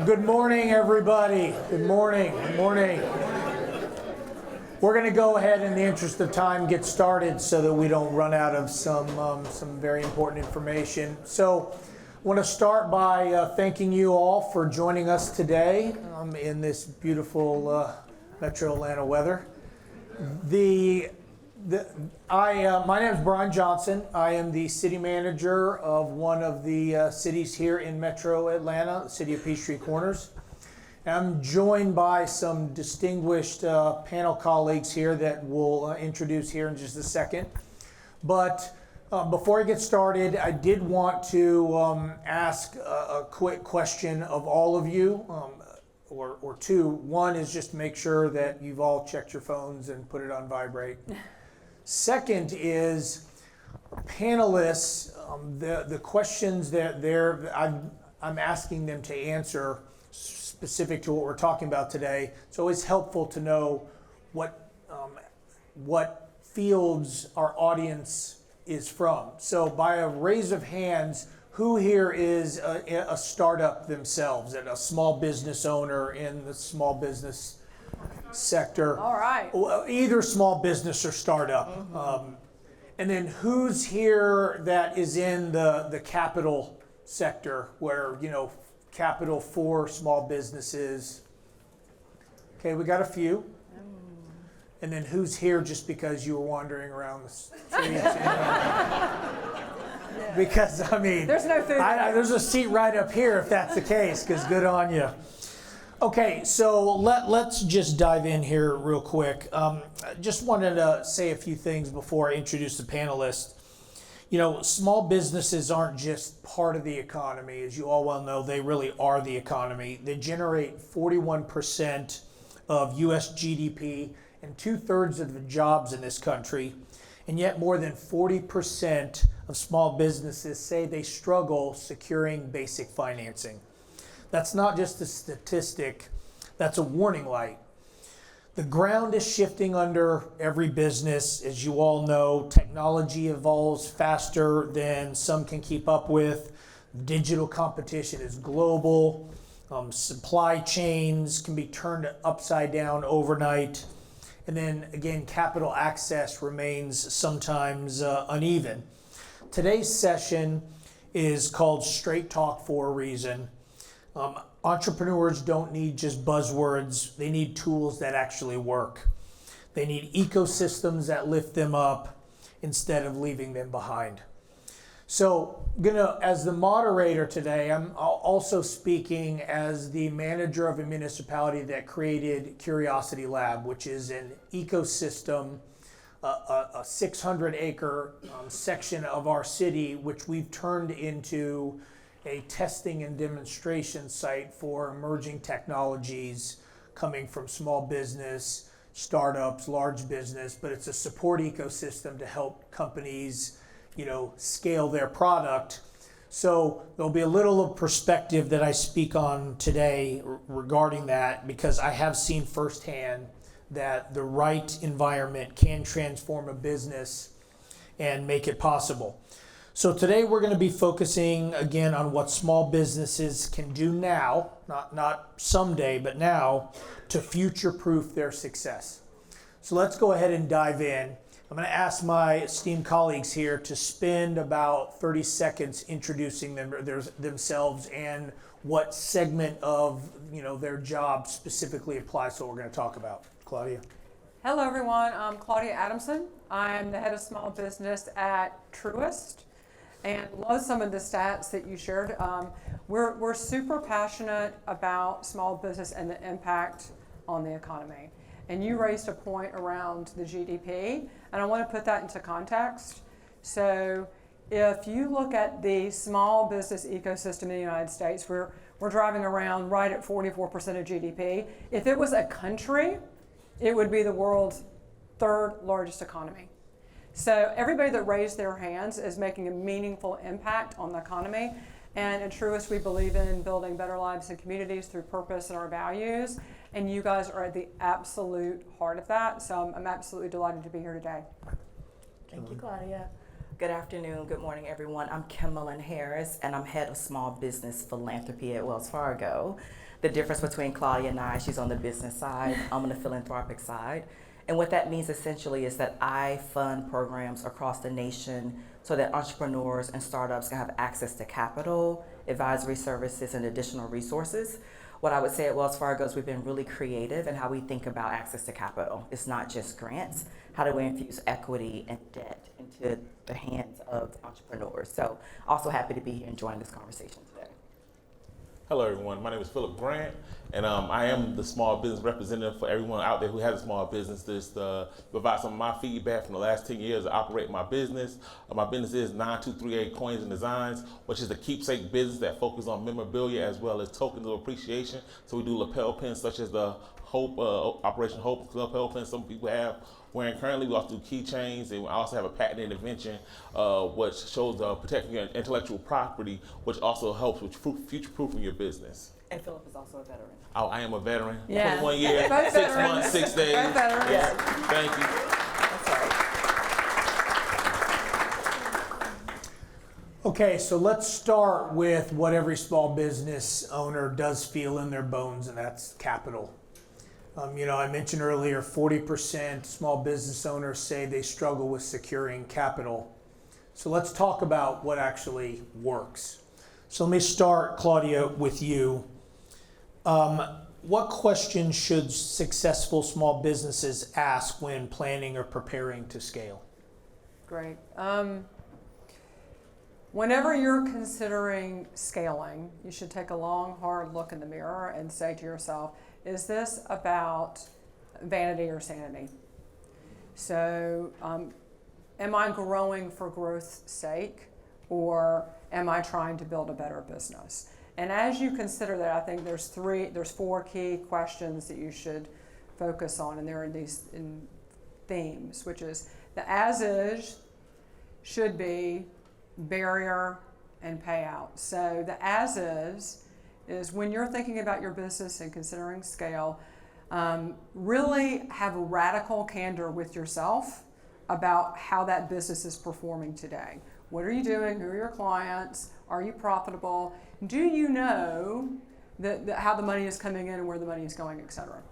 Good morning, everybody. Good morning. Good morning. We're going to go ahead, in the interest of time, get started so that we don't run out of some very important information. So, I want to start by thanking you all for joining us today in this beautiful Metro Atlanta weather. My name is Brian Johnson. I am the city manager of one of the cities here in Metro Atlanta, the city of Peachtree Corners. I'm joined by some distinguished panel colleagues here that we'll introduce here in just a second. But before I get started, I did want to ask a quick question of all of you, or two. One is just to make sure that you've all checked your phones and put it on vibrate. Second is, panelists, the questions that I'm asking them to answer specific to what we're talking about today. It's always helpful to know what fields our audience is from. So by a raise of hands, who here is a startup themselves, and a small business owner in the small business sector? All right. Either small business or startup. Mm-hmm. And then who's here that is in the capital sector, where, capital for small businesses? Okay, we got a few. And then who's here just because you were wandering around the streets? Because, there's no food. There's a seat right up here if that's the case, because good on you. Okay, so let's just dive in here real quick. Just wanted to say a few things before I introduce the panelists. Small businesses aren't just part of the economy. As you all well know, they really are the economy. They generate 41% of U.S. GDP and 2/3 of the jobs in this country. And yet more than 40% of small businesses say they struggle securing basic financing. That's not just a statistic, that's a warning light. The ground is shifting under every business. As you all know, technology evolves faster than some can keep up with. Digital competition is global. Supply chains can be turned upside down overnight. And then again, capital access remains sometimes uneven. Today's session is called Straight Talk for a reason. Entrepreneurs don't need just buzzwords. They need tools that actually work. They need ecosystems that lift them up instead of leaving them behind. So, as the moderator today, I'm also speaking as the manager of a municipality that created Curiosity Lab, which is an ecosystem, a 600-acre section of our city, which we've turned into a testing and demonstration site for emerging technologies coming from small business, startups, large business, but it's a support ecosystem to help companies, scale their product. So there'll be a little of perspective that I speak on today regarding that, because I have seen firsthand that the right environment can transform a business and make it possible. So today we're going to be focusing again on what small businesses can do now, not someday, but now, to future-proof their success. So let's go ahead and dive in. I'm going to ask my esteemed colleagues here to spend about 30 seconds introducing themselves and what segment of their job specifically applies to what we're going to talk about. Claudia. Hello, everyone. I'm Claudia Adamson. I'm the head of small business at Truist. And love some of the stats that you shared. We're super passionate about small business and the impact on the economy. And you raised a point around the GDP, and I want to put that into context. So if you look at the small business ecosystem in the United States, we're driving around right at 44% of GDP. If it was a country, it would be the world's third largest economy. So everybody that raised their hands is making a meaningful impact on the economy. And at Truist, we believe in building better lives and communities through purpose and our values. And you guys are at the absolute heart of that. So I'm absolutely delighted to be here today. Thank you, Claudia. Good afternoon, good morning, everyone. I'm Kimberlyn Harris, and I'm head of small business philanthropy at Wells Fargo. The difference between Claudia and I, she's on the business side, I'm on the philanthropic side. And what that means essentially is that I fund programs across the nation so that entrepreneurs and startups can have access to capital, advisory services, and additional resources. What I would say at Wells Fargo is we've been really creative in how we think about access to capital. It's not just grants. How do we infuse equity and debt into the hands of entrepreneurs? So also happy to be here and join this conversation today. Hello everyone, my name is Philip Grant, and I am the small business representative for everyone out there who has a small business. Just provide some of my feedback from the last 10 years of operating my business. My business is 9238 Coins and Designs, which is a keepsake business that focuses on memorabilia as well as tokens of appreciation. So we do lapel pins such as the Hope, Operation Hope lapel pins some people have wearing currently. We also do keychains, and we also have a patented invention which shows protecting your intellectual property, which also helps with future-proofing your business. And Philip is also a veteran. Oh, I am a veteran. Yeah. 21 years, Both 6 veterans. months, 6 days. Both veterans. Yeah. Thank you. That's right. Okay, so let's start with what every small business owner does feel in their bones, and that's capital. I mentioned earlier 40% small business owners say they struggle with securing capital. So let's talk about what actually works. So let me start, Claudia, with you. What questions should successful small businesses ask when planning or preparing to scale? Great. Whenever you're considering scaling, you should take a long, hard look in the mirror and say to yourself, is this about vanity or sanity? So, am I growing for growth's sake, or am I trying to build a better business? And as you consider that, I think there's four key questions that you should focus on, and they're in themes, which is the as-is, should be, barrier, and payout. So the as-is is when you're thinking about your business and considering scale, really have a radical candor with yourself about how that business is performing today. What are you doing? Who are your clients? Are you profitable? Do you know how the money is coming in and where the money is going, et cetera?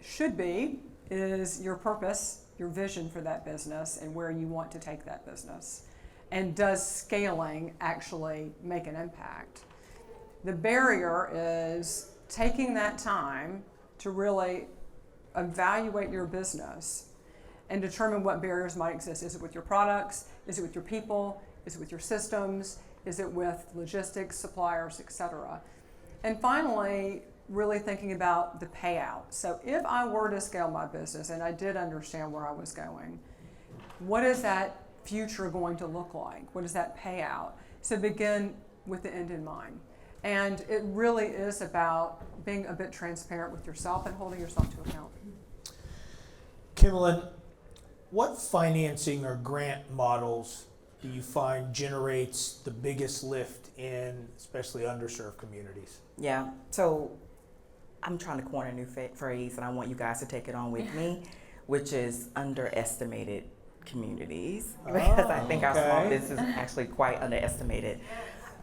Should be is your purpose, your vision for that business, and where you want to take that business. And does scaling actually make an impact? The barrier is taking that time to really evaluate your business and determine what barriers might exist. Is it with your products? Is it with your people? Is it with your systems? Is it with logistics, suppliers, et cetera? And finally, really thinking about the payout. So if I were to scale my business and I did understand where I was going, what is that future going to look like? What is that payout? So begin with the end in mind. And it really is about being a bit transparent with yourself and holding yourself to account. Kimberlyn, what financing or grant models do you find generates the biggest lift in especially underserved communities? Yeah, so I'm trying to coin a new phrase, and I want you guys to take it on with me, which is underestimated communities, because I think our small business is actually quite underestimated.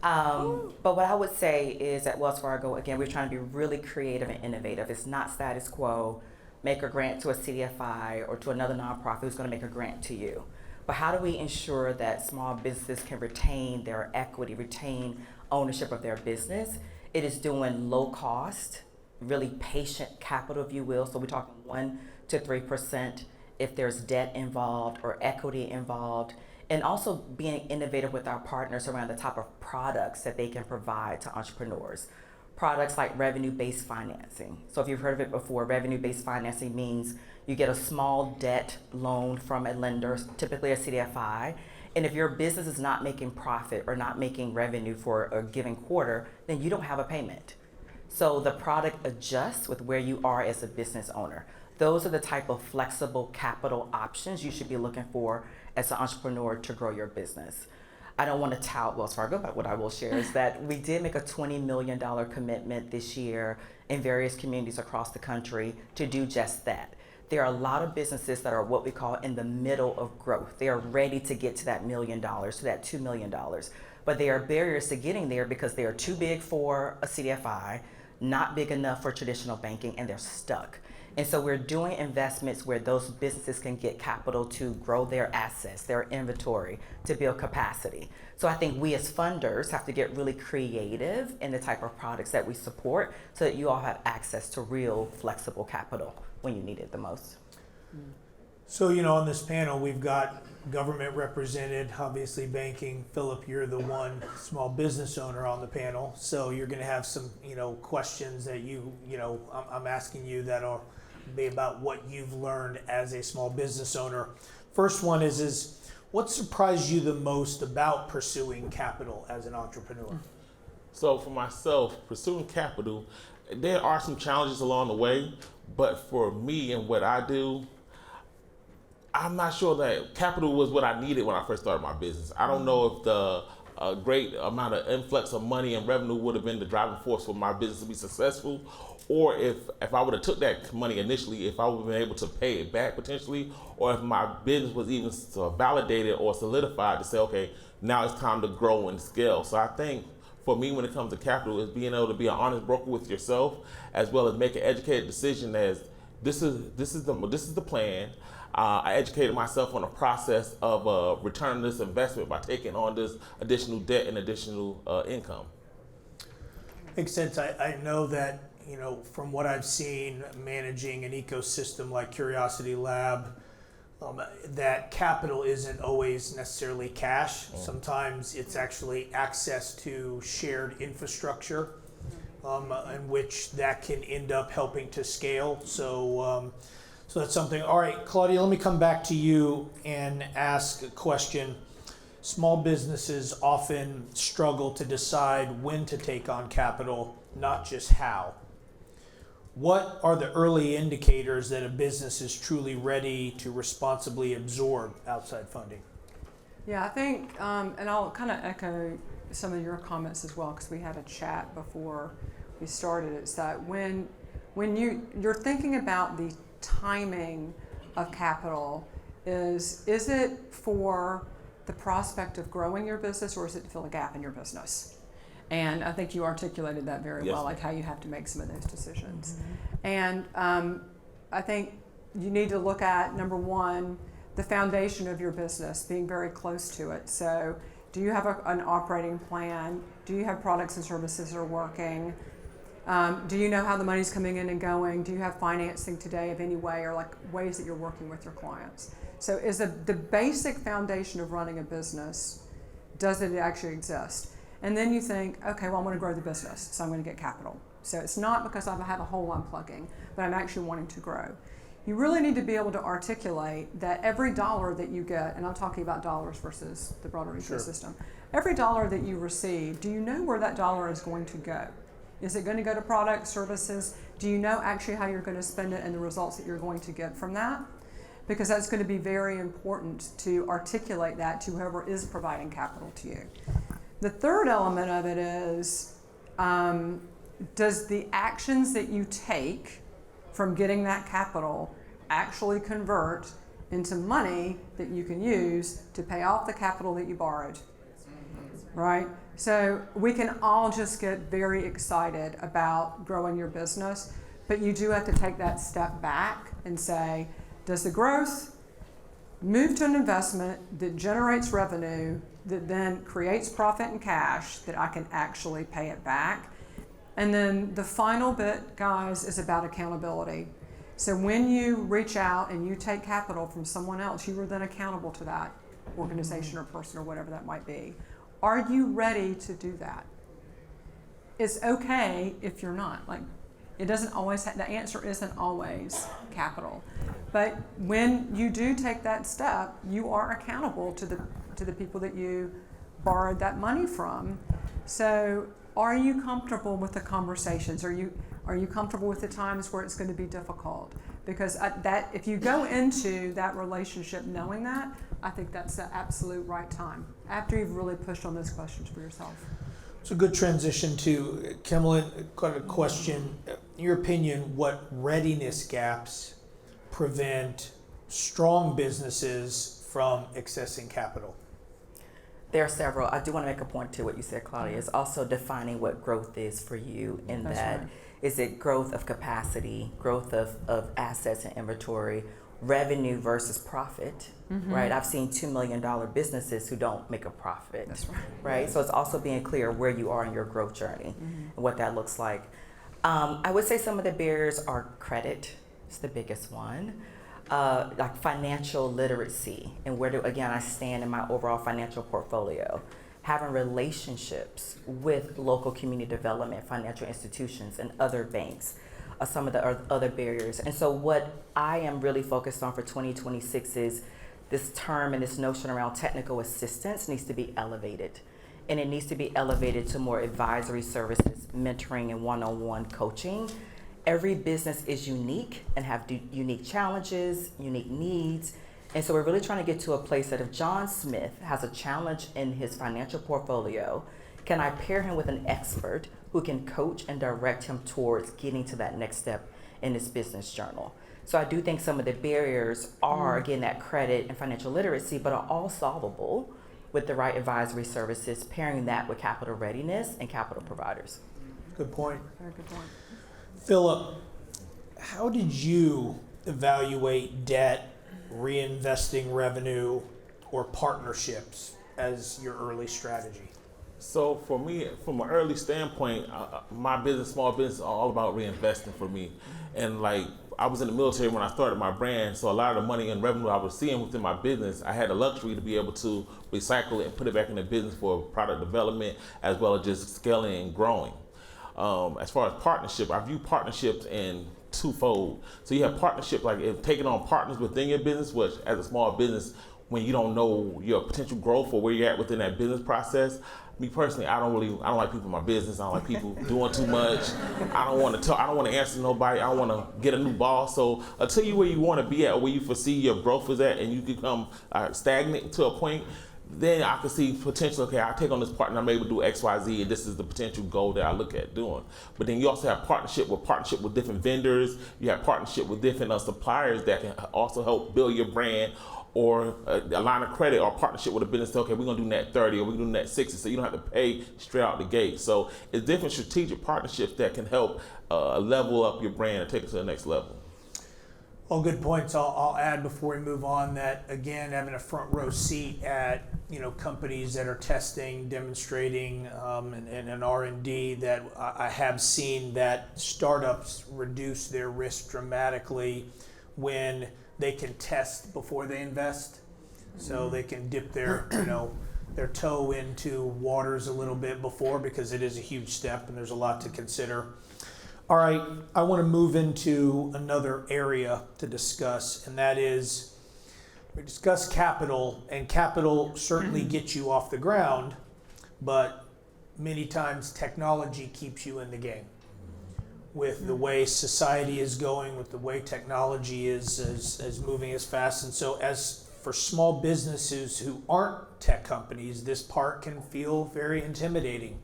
But what I would say is at Wells Fargo, again, we're trying to be really creative and innovative. It's not status quo, make a grant to a CDFI or to another nonprofit who's going to make a grant to you. But how do we ensure that small businesses can retain their equity, retain ownership of their business? It is doing low cost, really patient capital, if you will. So we're talking 1 to 3% if there's debt involved or equity involved. And also being innovative with our partners around the type of products that they can provide to entrepreneurs. Products like revenue-based financing. So if you've heard of it before, revenue-based financing means you get a small debt loan from a lender, typically a CDFI, and if your business is not making profit or not making revenue for a given quarter, then you don't have a payment. So the product adjusts with where you are as a business owner. Those are the type of flexible capital options you should be looking for as an entrepreneur to grow your business. I don't want to tout Wells Fargo, but what I will share is that we did make a $20 million commitment this year in various communities across the country to do just that. There are a lot of businesses that are what we call in the middle of growth. They are ready to get to that $1 million, to that $2 million. but there are barriers to getting there because they are too big for a CDFI, not big enough for traditional banking, and they're stuck. And so we're doing investments where those businesses can get capital to grow their assets, their inventory, to build capacity. So I think we as funders have to get really creative in the type of products that we support so that you all have access to real flexible capital when you need it the most. So, you know, on this panel, we've got government represented, obviously banking. Philip, you're the one small business owner on the panel. So you're going to have some, you know, questions that I'm asking you that'll be about what you've learned as a small business owner. First one is what surprised you the most about pursuing capital as an entrepreneur? So for myself, pursuing capital, there are some challenges along the way, but for me and what I do, I'm not sure that capital was what I needed when I first started my business. I don't know if the great amount of influx of money and revenue would have been the driving force for my business to be successful, or if I would have took that money initially, if I would have been able to pay it back potentially, or if my business was even validated or solidified to say, okay, now it's time to grow and scale. So I think for me, when it comes to capital, is being able to be an honest broker with yourself, as well as make an educated decision as this is the plan. I educated myself on the process of returning this investment by taking on this additional debt and additional income. Makes sense. I know that, you know, from what I've seen managing an ecosystem like Curiosity Lab, that capital isn't always necessarily cash. Sometimes it's actually access to shared infrastructure, in which that can end up helping to scale. So that's something. All right, Claudia, let me come back to you and ask a question. Small businesses often struggle to decide when to take on capital, not just how. What are the early indicators that a business is truly ready to responsibly absorb outside funding? Yeah, I think, and I'll kind of echo some of your comments as well, because we had a chat before we started. It's that when you're thinking about the timing of capital, is it for the prospect of growing your business, or is it to fill a gap in your business? And I think you articulated that very well, like how you have to make some of those decisions. And I think you need to look at, number one, the foundation of your business, being very close to it. So do you have an operating plan? Do you have products and services that are working? Do you know how the money's coming in and going? Do you have financing today of any way, or like ways that you're working with your clients? So is the basic foundation of running a business, does it actually exist? And then you think, okay, well, I want to grow the business, so I'm going to get capital. So it's not because I have a hole I'm plugging, but I'm actually wanting to grow. You really need to be able to articulate that every dollar that you get, and I'm talking about dollars versus the broader ecosystem, every dollar that you receive, do you know where that dollar is going to go? Is it going to go to products, services? Do you know actually how you're going to spend it and the results that you're going to get from that? Because that's going to be very important to articulate that to whoever is providing capital to you. The third element of it is, does the actions that you take from getting that capital actually convert into money that you can use to pay off the capital that you borrowed, right? So we can all just get very excited about growing your business, but you do have to take that step back and say, does the growth move to an investment that generates revenue, that then creates profit and cash that I can actually pay it back? And then the final bit, guys, is about accountability. So when you reach out and you take capital from someone else, you are then accountable to that organization or person or whatever that might be. Are you ready to do that? It's okay if you're not. Like, it doesn't always the answer isn't always capital. But when you do take that step, you are accountable to the people that you borrowed that money from. So are you comfortable with the conversations? Are you comfortable with the times where it's going to be difficult? Because that if you go into that relationship knowing that, I think that's the absolute right time, after you've really pushed on those questions for yourself. It's a good transition to Kimberly. Got a question. In your opinion, what readiness gaps prevent strong businesses from accessing capital? There are several. I do want to make a point to what you said, Claudia. It's also defining what growth is for you in That's that. right. Is it growth of capacity, growth of assets and inventory, revenue versus profit, right? I've seen $2 million businesses who don't make a profit, That's right. right? So it's also being clear where you are in your growth journey and what that looks like. I would say some of the barriers are credit. It's the biggest one. Like financial literacy and where do again I stand in my overall financial portfolio, having relationships with local community development, financial institutions, and other banks, some of the other barriers. And so what I am really focused on for 2026 is this term and this notion around technical assistance needs to be elevated. And it needs to be elevated to more advisory services, mentoring, and one-on-one coaching. Every business is unique and have unique challenges, unique needs. And so we're really trying to get to a place that if John Smith has a challenge in his financial portfolio, can I pair him with an expert who can coach and direct him towards getting to that next step in his business journal? So I do think some of the barriers are, again, that credit and financial literacy, but are all solvable with the right advisory services, pairing that with capital readiness and capital providers. Good point. Very good point. Philip, how did you evaluate debt, reinvesting revenue, or partnerships as your early strategy? So for me, from an early standpoint, my business, small business, are all about reinvesting for me. And like, I was in the military when I started my brand, so a lot of the money and revenue I was seeing within my business, I had the luxury to be able to recycle it and put it back in the business for product development, as well as just scaling and growing. As far as partnership, I view partnerships in twofold. So you have partnership, like if taking on partners within your business, which as a small business, when you don't know your potential growth or where you're at within that business process. Me personally, I don't like people in my business. I don't like people doing too much. I don't want to talk. I don't want to answer to nobody. I don't want to get a new boss. So until you where you want to be at, where you foresee your growth is at, and you become stagnant to a point, then I can see potential. Okay, I take on this partner. I'm able to do X, Y, Z, and this is the potential goal that I look at doing. But then you also have partnership with different vendors. You have partnership with different suppliers that can also help build your brand. Or a line of credit or partnership with a business, okay, we're gonna do net 30 or we're gonna do net 60, so you don't have to pay straight out the gate. So it's different strategic partnerships that can help level up your brand and take it to the next level. All good points. I'll add before we move on that, again, having a front row seat at companies that are testing, demonstrating, and R&D, that I have seen that startups reduce their risk dramatically when they can test before they invest, so they can dip their their toe into waters a little bit before, because it is a huge step and there's a lot to consider. All right, I want to move into another area to discuss, and that is, we discuss capital, and capital certainly gets you off the ground, but many times technology keeps you in the game. With the way society is going, with the way technology is moving as fast. And so as for small businesses who aren't tech companies, this part can feel very intimidating.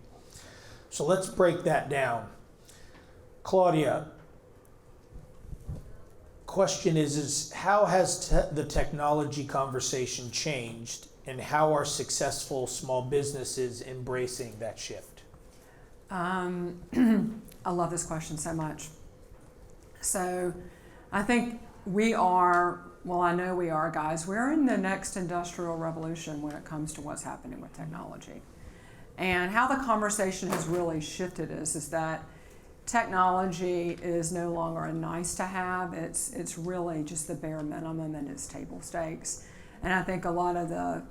So let's break that down. Claudia, question is how has the technology conversation changed, and how are successful small businesses embracing that shift? I love this question so much. So I think we are, well, I know we are, guys, we're in the next industrial revolution when it comes to what's happening with technology. And how the conversation has really shifted is that technology is no longer a nice to have. It's really just the bare minimum, and it's table stakes. And I think a lot of the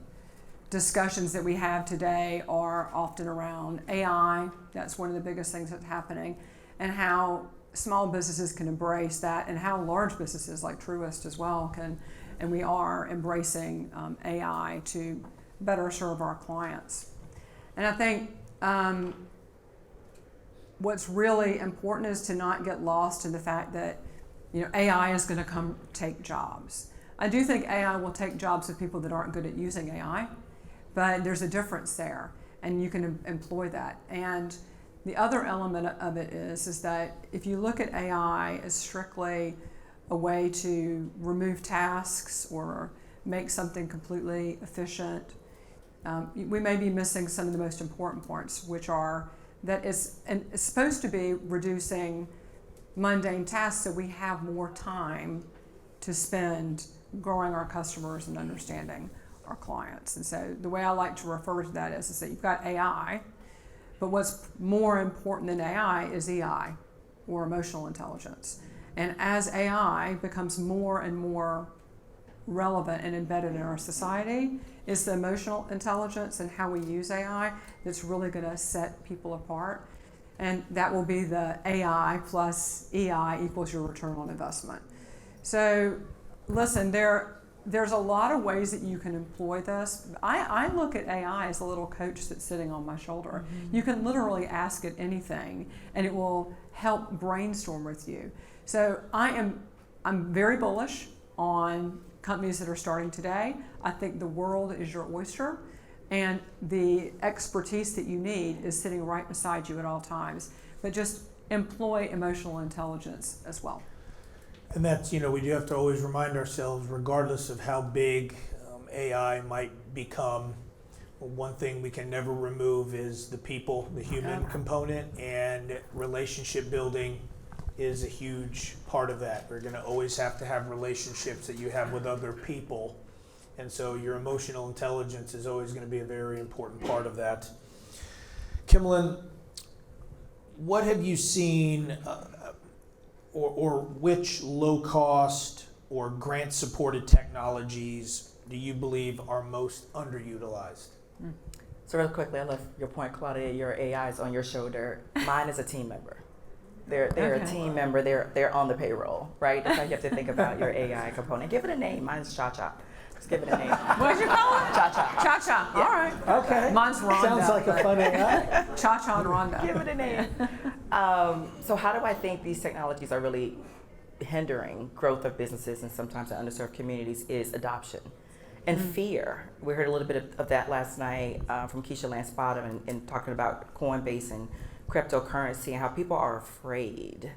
discussions that we have today are often around AI. That's one of the biggest things that's happening, and how small businesses can embrace that, and how large businesses like Truist as well can, and we are embracing AI to better serve our clients. And I think what's really important is to not get lost in the fact that AI is going to come take jobs. I do think AI will take jobs of people that aren't good at using AI, but there's a difference there, and you can employ that. And the other element of it is that if you look at AI as strictly a way to remove tasks or make something completely efficient, we may be missing some of the most important points, which are that it's supposed to be reducing mundane tasks so we have more time to spend growing our customers and understanding our clients. And so the way I like to refer to that is that you've got AI, but what's more important than AI is EI, or emotional intelligence. And as AI becomes more and more relevant and embedded in our society, it's the emotional intelligence and how we use AI that's really going to set people apart. And that will be the AI plus EI equals your return on investment. So listen, there's a lot of ways that you can employ this. I look at AI as a little coach that's sitting on my shoulder. You can literally ask it anything and it will help brainstorm with you. So I'm very bullish on companies that are starting today. I think the world is your oyster, and the expertise that you need is sitting right beside you at all times. But just employ emotional intelligence as well. And that's, we do have to always remind ourselves, regardless of how big AI might become, one thing we can never remove is the people, the human component, and relationship building is a huge part of that. We're going to always have to have relationships that you have with other people. And so your emotional intelligence is always going to be a very important part of that. Kimlin, what have you seen or which low-cost or grant-supported technologies do you believe are most underutilized? So real quickly, I love your point, Claudia. Your AI is on your shoulder. Mine is a team member. They're a team member. They're on the payroll, right? That's how you have to think about your AI component. Give it a name. Mine's Cha-Cha. Just give it a name. What did you call it? Cha-Cha. Cha-Cha. Yeah. All right. Okay. Mine's Rhonda. Sounds like a fun AI. Cha-Cha and Rhonda. Give it a name. So how do I think these technologies are really hindering growth of businesses and sometimes in underserved communities is adoption and fear. We heard a little bit of that last night from Keisha Lance Bottom and talking about Coinbase and cryptocurrency and how people are afraid.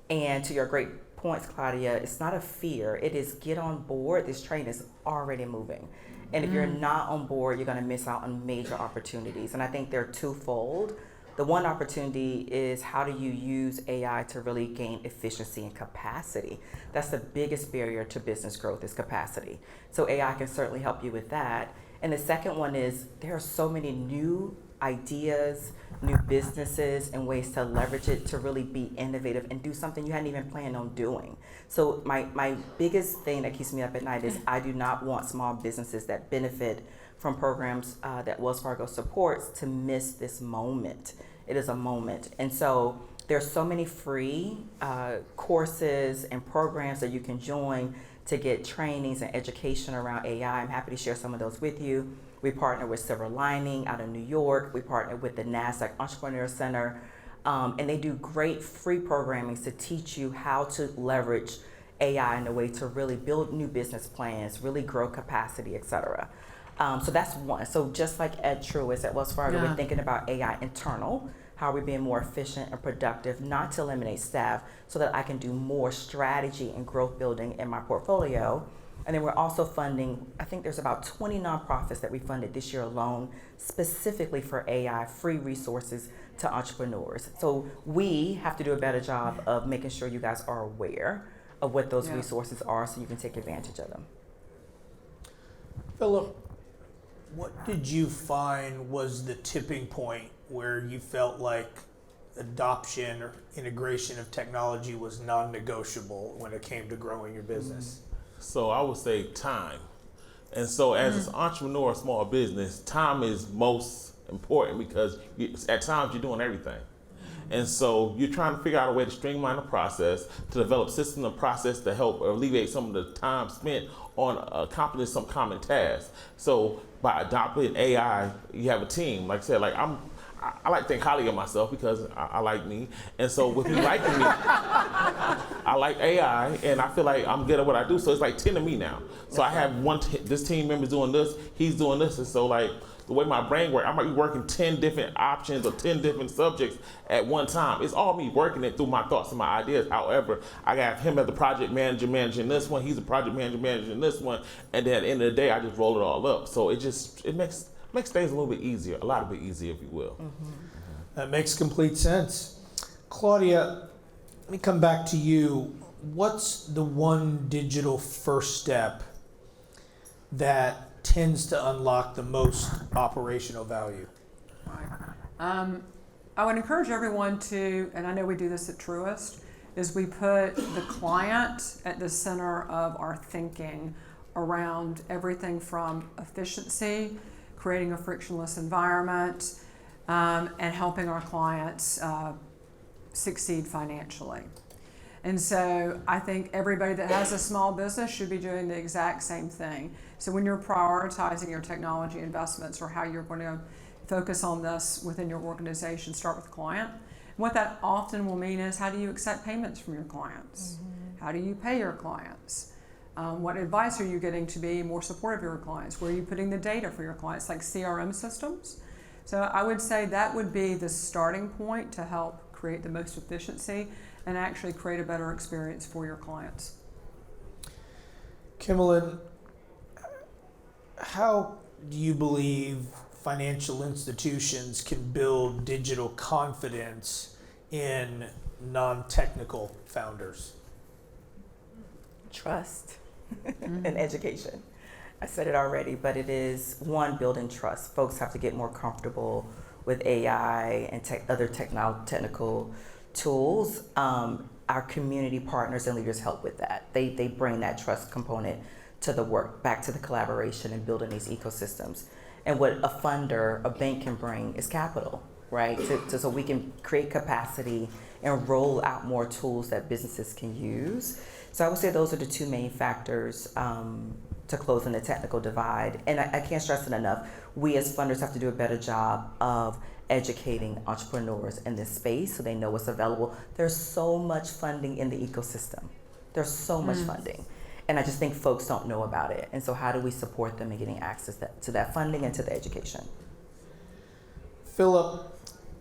And to your great points, Claudia, it's not a fear. It is get on board. This train is already moving. And if you're not on board, you're going to miss out on major opportunities. And I think they're twofold. The one opportunity is how do you use AI to really gain efficiency and capacity? That's the biggest barrier to business growth is capacity. So AI can certainly help you with that. And the second one is there are so many new ideas, new businesses, and ways to leverage it to really be innovative and do something you hadn't even planned on doing. So my biggest thing that keeps me up at night is I do not want small businesses that benefit from programs that Wells Fargo supports to miss this moment. It is a moment. And so there's so many free courses and programs that you can join to get trainings and education around AI. I'm happy to share some of those with you. We partner with Silver Lining out of New York. We partner with the NASDAQ Entrepreneur Center. And they do great free programming to teach you how to leverage AI in a way to really build new business plans, really grow capacity, et cetera. So that's one. So just like at Truist, at Wells Fargo, we're thinking about AI internal. How are we being more efficient and productive, not to eliminate staff, so that I can do more strategy and growth building in my portfolio. And then we're also funding, I think there's about 20 nonprofits that we funded this year alone, specifically for AI, free resources to entrepreneurs. So we have to do a better job of making sure you guys are aware of what those resources are so you can take advantage of them. Philip, what did you find was the tipping point where you felt like adoption or integration of technology was non-negotiable when it came to growing your business? So I would say time. And so as an entrepreneur, small business, time is most important because at times you're doing everything. And so you're trying to figure out a way to streamline the process, to develop systems and process to help alleviate some of the time spent on accomplishing some common tasks. So by adopting AI, you have a team. Like I said, I like to think highly of myself because I like me. And so with me liking me, I like AI and I feel like I'm good at what I do. So it's like 10 of me now. So I have this team member's doing this, he's doing this. And so like the way my brain works, I might be working 10 different options or 10 different subjects at one time. It's all me working it through my thoughts and my ideas. However, I got him as the project manager managing this one, he's a project manager managing this one. And then at the end of the day, I just roll it all up. So it makes makes things a little bit easier, a lot bit easier, if you will. That makes complete sense. Claudia, let me come back to you. What's the one digital first step that tends to unlock the most operational value? I would encourage everyone to, and I know we do this at Truist, is we put the client at the center of our thinking around everything from efficiency, creating a frictionless environment, and helping our clients succeed financially. And so I think everybody that has a small business should be doing the exact same thing. So when you're prioritizing your technology investments or how you're going to focus on this within your organization, start with the client. And what that often will mean is, how do you accept payments from your clients? How do you pay your clients? What advice are you getting to be more supportive of your clients? Where are you putting the data for your clients, like CRM systems? So I would say that would be the starting point to help create the most efficiency and actually create a better experience for your clients. Kimberlyn, how do you believe financial institutions can build digital confidence in non-technical founders? Trust and education. I said it already, but it is one, building trust. Folks have to get more comfortable with AI and other technical tools. Our community partners and leaders help with that. They bring that trust component to the work, back to the collaboration and building these ecosystems. And what a funder, a bank can bring is capital, right? So we can create capacity and roll out more tools that businesses can use. So I would say those are the two main factors to closing the technical divide. And I can't stress it enough. We as funders have to do a better job of educating entrepreneurs in this space so they know what's available. There's so much funding in the ecosystem. There's so much funding. And I just think folks don't know about it. And so how do we support them in getting access to that funding and to the education? Philip,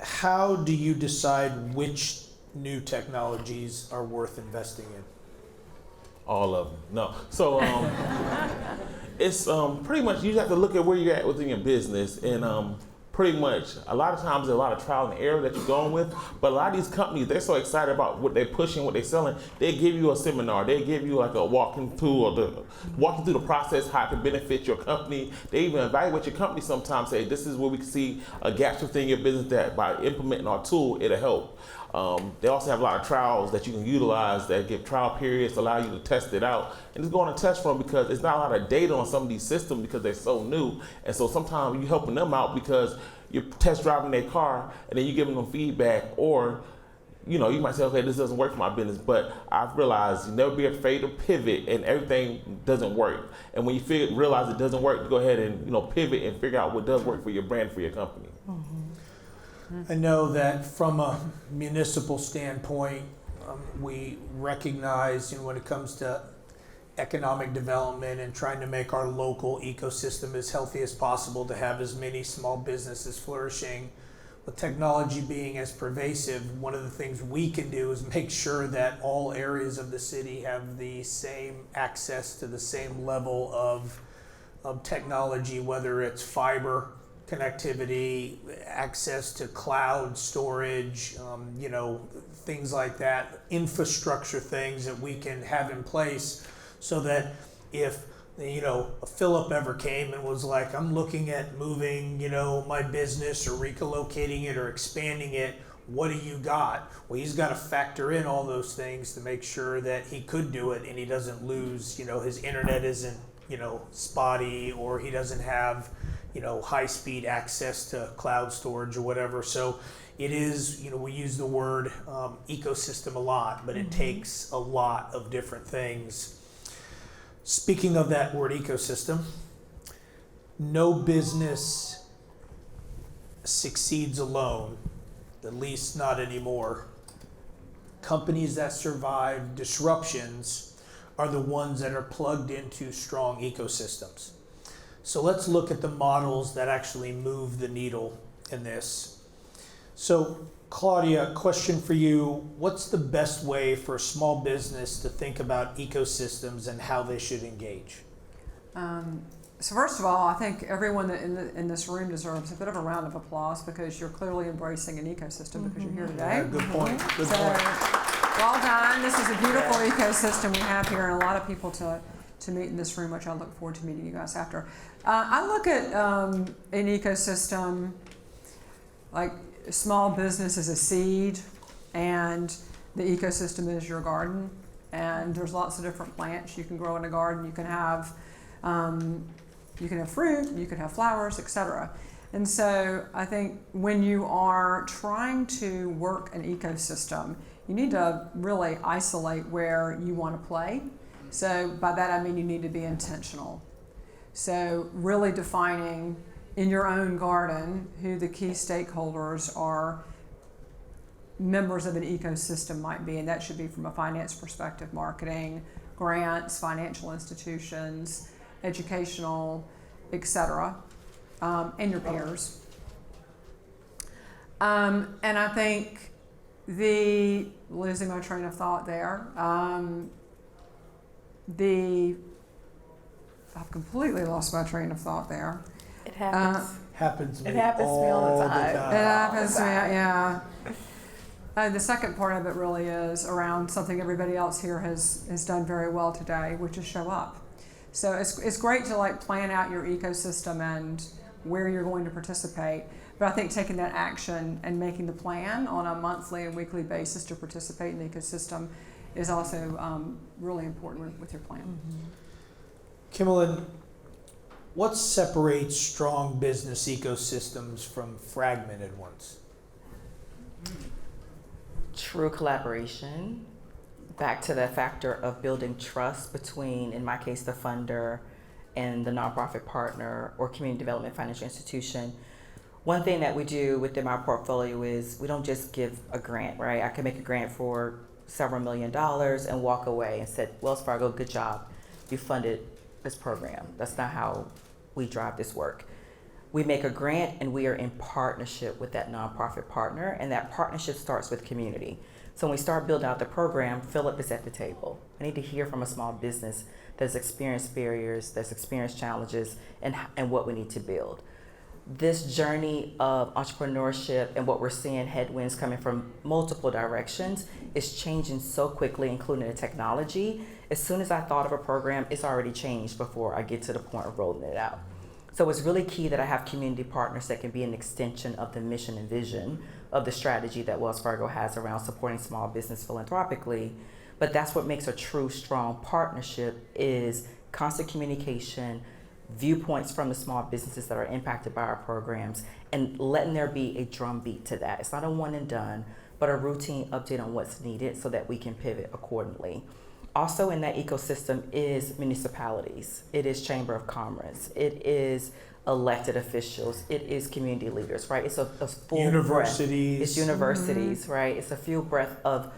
how do you decide which new technologies are worth investing in? All of them. No. So it's pretty much, you have to look at where you're at within your business, and pretty much a lot of times there's a lot of trial and error that you're going with, but a lot of these companies, they're so excited about what they're pushing, what they're selling, they give you a seminar, they give you like a walking through the process, how it can benefit your company. They even evaluate your company sometimes, say this is where we can see gaps within your business that by implementing our tool, it'll help. They also have a lot of trials that you can utilize that give trial periods, allow you to test it out, and just go on a test run because there's not a lot of data on some of these systems because they're so new. And so sometimes you're helping them out because you're test driving their car and then you're giving them feedback, or you might say, okay, this doesn't work for my business, but I've realized you never be afraid to pivot and everything doesn't work. And when you realize it doesn't work, you go ahead and pivot and figure out what does work for your brand, for your company. I know that from a municipal standpoint, we recognize when it comes to economic development and trying to make our local ecosystem as healthy as possible to have as many small businesses flourishing. With technology being as pervasive, one of the things we can do is make sure that all areas of the city have the same access to the same level of technology, whether it's fiber connectivity, access to cloud storage, things like that, infrastructure things that we can have in place so that if a Philip ever came and was like, I'm looking at moving, my business or relocating it or expanding it, what do you got? Well, he's got to factor in all those things to make sure that he could do it and he doesn't lose, his internet isn't, spotty, or he doesn't have high-speed access to cloud storage or whatever. So it is, we use the word ecosystem a lot, but it takes a lot of different things. Speaking of that word ecosystem, no business succeeds alone, at least not anymore. Companies that survive disruptions are the ones that are plugged into strong ecosystems. So let's look at the models that actually move the needle in this. So Claudia, question for you. What's the best way for a small business to think about ecosystems and how they should engage? So first of all, I think everyone that in this room deserves a bit of a round of applause because you're clearly embracing an ecosystem because you're here today. Yeah, good point. Good So, point. well done. This is a beautiful ecosystem we have here, and a lot of people to meet in this room, which I look forward to meeting you guys after. I look at an ecosystem like small business is a seed, and the ecosystem is your garden. And there's lots of different plants you can grow in a garden. You can have fruit, you can have flowers, etc. And so I think when you are trying to work an ecosystem, you need to really isolate where you want to play. So by that I mean you need to be intentional. So really defining in your own garden who the key stakeholders are, members of an ecosystem might be, and that should be from a finance perspective, marketing, grants, financial institutions, educational, etc., and your peers. And I think losing my train of thought there, I've completely lost my train of thought there. It happens. Happens to me It happens to me all the time. It happens to me, yeah. The second part of it really is around something everybody else here has done very well today, which is show up. So it's great to like plan out your ecosystem and where you're going to participate, but I think taking that action and making the plan on a monthly and weekly basis to participate in the ecosystem is also really important with your plan. Mm-hmm. Kimberlyn, what separates strong business ecosystems from fragmented ones? True collaboration. Back to the factor of building trust between, in my case, the funder and the nonprofit partner or community development financial institution. One thing that we do within my portfolio is we don't just give a grant, right? I can make a grant for several $1 million and walk away and say, Wells Fargo, good job. You funded this program. That's not how we drive this work. We make a grant and we are in partnership with that nonprofit partner, and that partnership starts with community. So when we start building out the program, Philip is at the table. I need to hear from a small business that's experienced barriers, that's experienced challenges, and what we need to build. This journey of entrepreneurship and what we're seeing, headwinds coming from multiple directions, is changing so quickly, including the technology. As soon as I thought of a program, it's already changed before I get to the point of rolling it out. So it's really key that I have community partners that can be an extension of the mission and vision of the strategy that Wells Fargo has around supporting small business philanthropically. But that's what makes a true, strong partnership is constant communication, viewpoints from the small businesses that are impacted by our programs, and letting there be a drumbeat to that. It's not a one and done, but a routine update on what's needed so that we can pivot accordingly. Also in that ecosystem is municipalities. It is Chamber of Commerce. It is elected officials. It is community leaders, right? It's a full Universities. breadth. It's universities, right? It's a full breadth of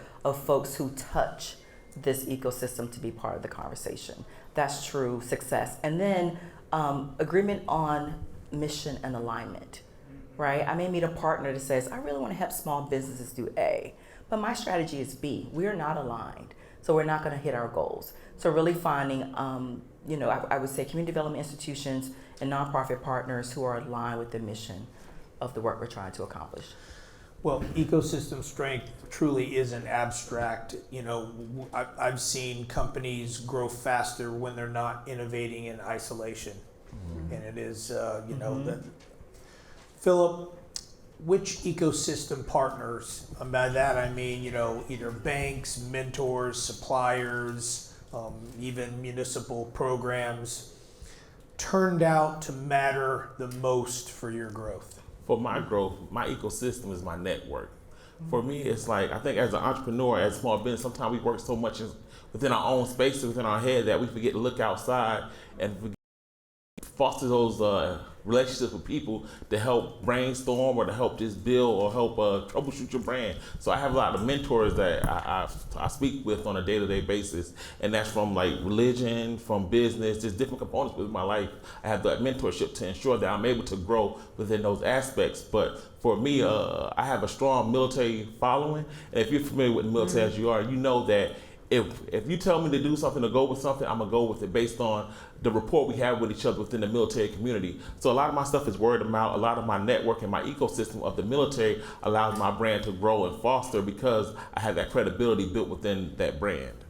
folks who touch this ecosystem to be part of the conversation. That's true success. And then agreement on mission and alignment, right? I may meet a partner that says, I really want to help small businesses do A, but my strategy is B. We are not aligned. So we're not going to hit our goals. So really finding, I would say community development institutions and nonprofit partners who are aligned with the mission of the work we're trying to accomplish. Well, ecosystem strength truly is an abstract. I've seen companies grow faster when they're not innovating in isolation. Mm-hmm. And it is, that. Philip, which ecosystem partners, and by that I mean, either banks, mentors, suppliers, even municipal programs, turned out to matter the most for your growth? For my growth, my ecosystem is my network. For me, it's like, I think as an entrepreneur, as a small business, sometimes we work so much within our own spaces, within our head, that we forget to look outside and foster those relationships with people to help brainstorm or to help just build or help troubleshoot your brand. So I have a lot of mentors that I speak with on a day-to-day basis, and that's from like religion, from business, just different components within my life. I have that mentorship to ensure that I'm able to grow within those aspects. But for me, I have a strong military following, and if you're familiar with the military as you are, you know that if you tell me to do something, to go with something, I'm gonna go with it based on the rapport we have with each other within the military community. So a lot of my stuff is word of mouth. A lot of my network and my ecosystem of the military allows my brand to grow and foster because I have that credibility built within that brand.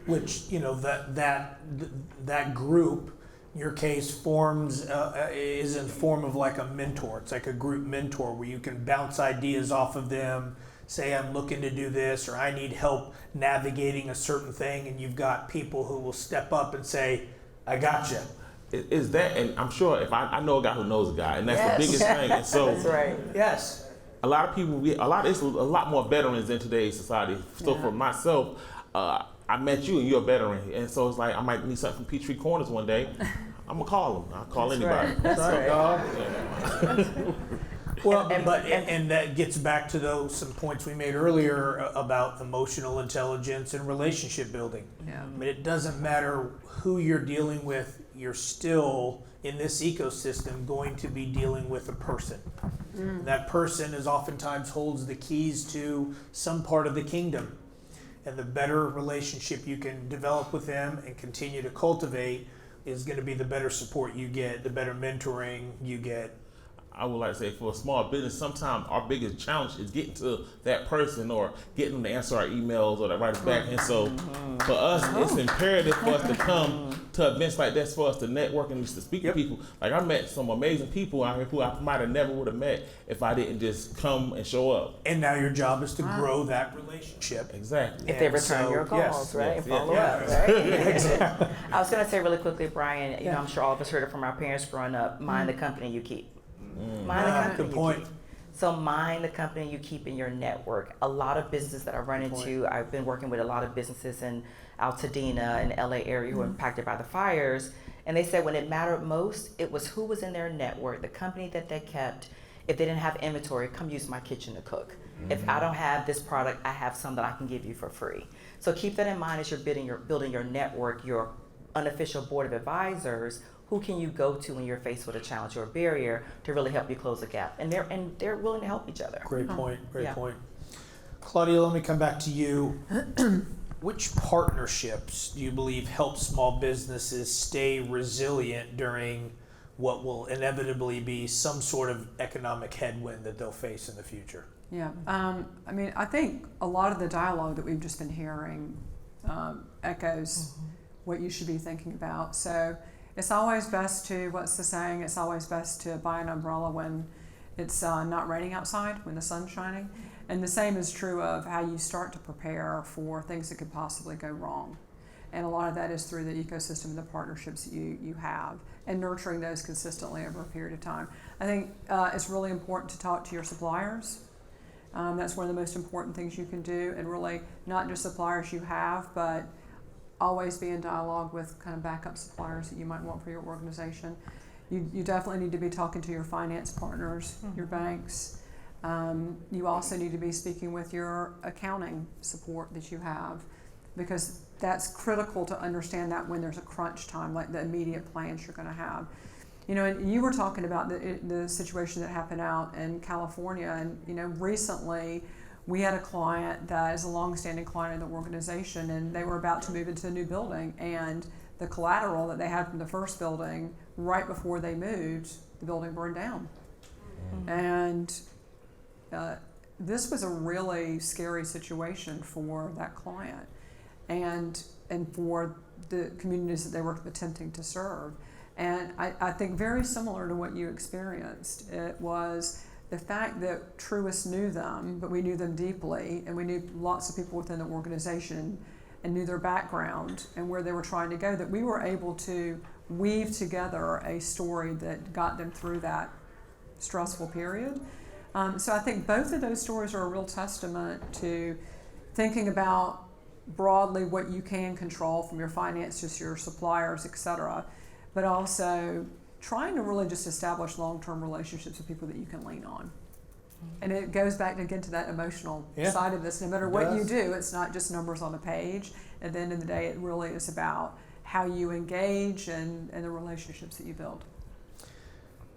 Which, you know, that group, in your case, forms is in the form of like a mentor. It's like a group mentor where you can bounce ideas off of them. Say I'm looking to do this, or I need help navigating a certain thing, and you've got people who will step up and say, I got you. Is that, and I'm sure if I know a guy who knows a guy, and that's Yes. the biggest thing. And so That's right. Yes. a lot of people, it's a lot more veterans in today's society. So for myself, I met you and you're a veteran, and so it's like I might need something from Peachtree Corners one day. I'm gonna call them. I'll call anybody. That's right. Dog. Well, and that gets back to some points we made earlier about emotional intelligence and relationship building. Yeah. I mean, it doesn't matter who you're dealing with, you're still in this ecosystem going to be dealing with a person. That person is oftentimes holds the keys to some part of the kingdom. And the better relationship you can develop with them and continue to cultivate is going to be the better support you get, the better mentoring you get. I would like to say for a small business, sometimes our biggest challenge is getting to that person or getting them to answer our emails or to write us back. And so for us, it's imperative for us to come to events like this for us to network and just to speak to people. Like I met some amazing people out here who I might have never would have met if I didn't just come and show up. And now your job is to grow that relationship. Exactly. If they And return so, your calls, yes, right? yes, And follow yes. up, right? Exactly. I was going to say really quickly, Brian, you Yeah. know, I'm sure all of us heard it from our parents growing up, mind the company you keep. Mind the Ah, company good you point. keep. So mind the company you keep in your network. A lot of businesses that I run into, I've been working with a lot of businesses in Altadena and LA area who were impacted by the fires. And they said when it mattered most, it was who was in their network, the company that they kept. If they didn't have inventory, come use my kitchen to cook. If I don't have this product, I have some that I can give you for free. So keep that in mind as you're building your network, your unofficial board of advisors. Who can you go to when you're faced with a challenge or a barrier to really help you close the gap? And they're willing to help each other. Great point. Great Yeah. point. Claudia, let me come back to you. Which partnerships do you believe help small businesses stay resilient during what will inevitably be some sort of economic headwind that they'll face in the future? Yeah, I mean, I think a lot of the dialogue that we've just been hearing echoes what you should be thinking about. So it's always best to, what's the saying? It's always best to buy an umbrella when it's not raining outside, when the sun's shining. And the same is true of how you start to prepare for things that could possibly go wrong. And a lot of that is through the ecosystem and the partnerships that you have and nurturing those consistently over a period of time. I think it's really important to talk to your suppliers. That's one of the most important things you can do, and really not just suppliers you have, but always be in dialogue with kind of backup suppliers that you might want for your organization. You definitely need to be talking to your finance partners, your banks. You also need to be speaking with your accounting support that you have, because that's critical to understand that when there's a crunch time, like the immediate plans you're going to have. You know, and you were talking about the situation that happened out in California, and you know, recently we had a client that is a long-standing client of the organization, and they were about to move into a new building, and the collateral that they had from the first building, right before they moved, the building burned down. And this was a really scary situation for that client and for the communities that they were attempting to serve. And I think very similar to what you experienced. It was the fact that Truist knew them, but we knew them deeply, and we knew lots of people within the organization and knew their background and where they were trying to go, that we were able to weave together a story that got them through that stressful period. So I think both of those stories are a real testament to thinking about broadly what you can control from your finances, your suppliers, et cetera, but also trying to really just establish long-term relationships with people that you can lean on. And it goes back again to that emotional side of this. No matter what you do, it's not just numbers on a page. At the end of the day, it really is about how you engage and the relationships that you build.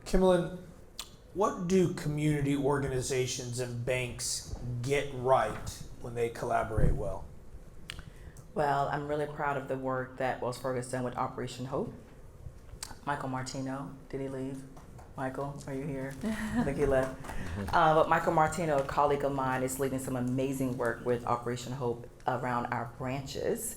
Kimberlyn, what do community organizations and banks get right when they collaborate well? Well, I'm really proud of the work that Wells Fargo has done with Operation Hope. Michael Martino, did he leave? Michael, are you here? I think he left. But Michael Martino, a colleague of mine, is leading some amazing work with Operation Hope around our branches.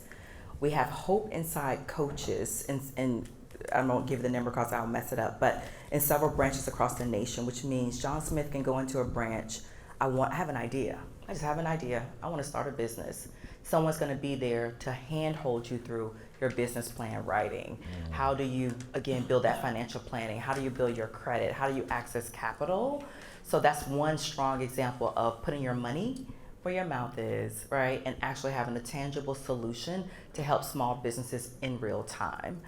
We have Hope Inside coaches, and I won't give the number because I'll mess it up, but in several branches across the nation, which means John Smith can go into a branch. I have an idea. I just have an idea. I want to start a business. Someone's going to be there to handhold you through your business plan writing. How do you, again, build that financial planning? How do you build your credit? How do you access capital? So that's one strong example of putting your money where your mouth is, right? And actually having a tangible solution to help small businesses in real time.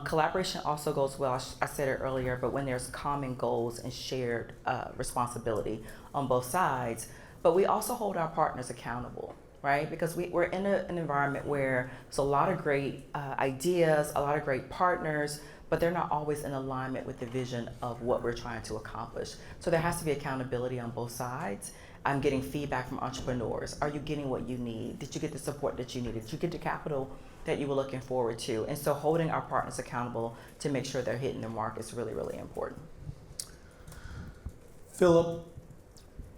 Collaboration also goes well. I said it earlier, but when there's common goals and shared responsibility on both sides, but we also hold our partners accountable, right? Because we're in an environment where there's a lot of great ideas, a lot of great partners, but they're not always in alignment with the vision of what we're trying to accomplish. So there has to be accountability on both sides. I'm getting feedback from entrepreneurs. Are you getting what you need? Did you get the support that you needed? Did you get the capital that you were looking forward to? And so holding our partners accountable to make sure they're hitting the mark is really, really important. Philip,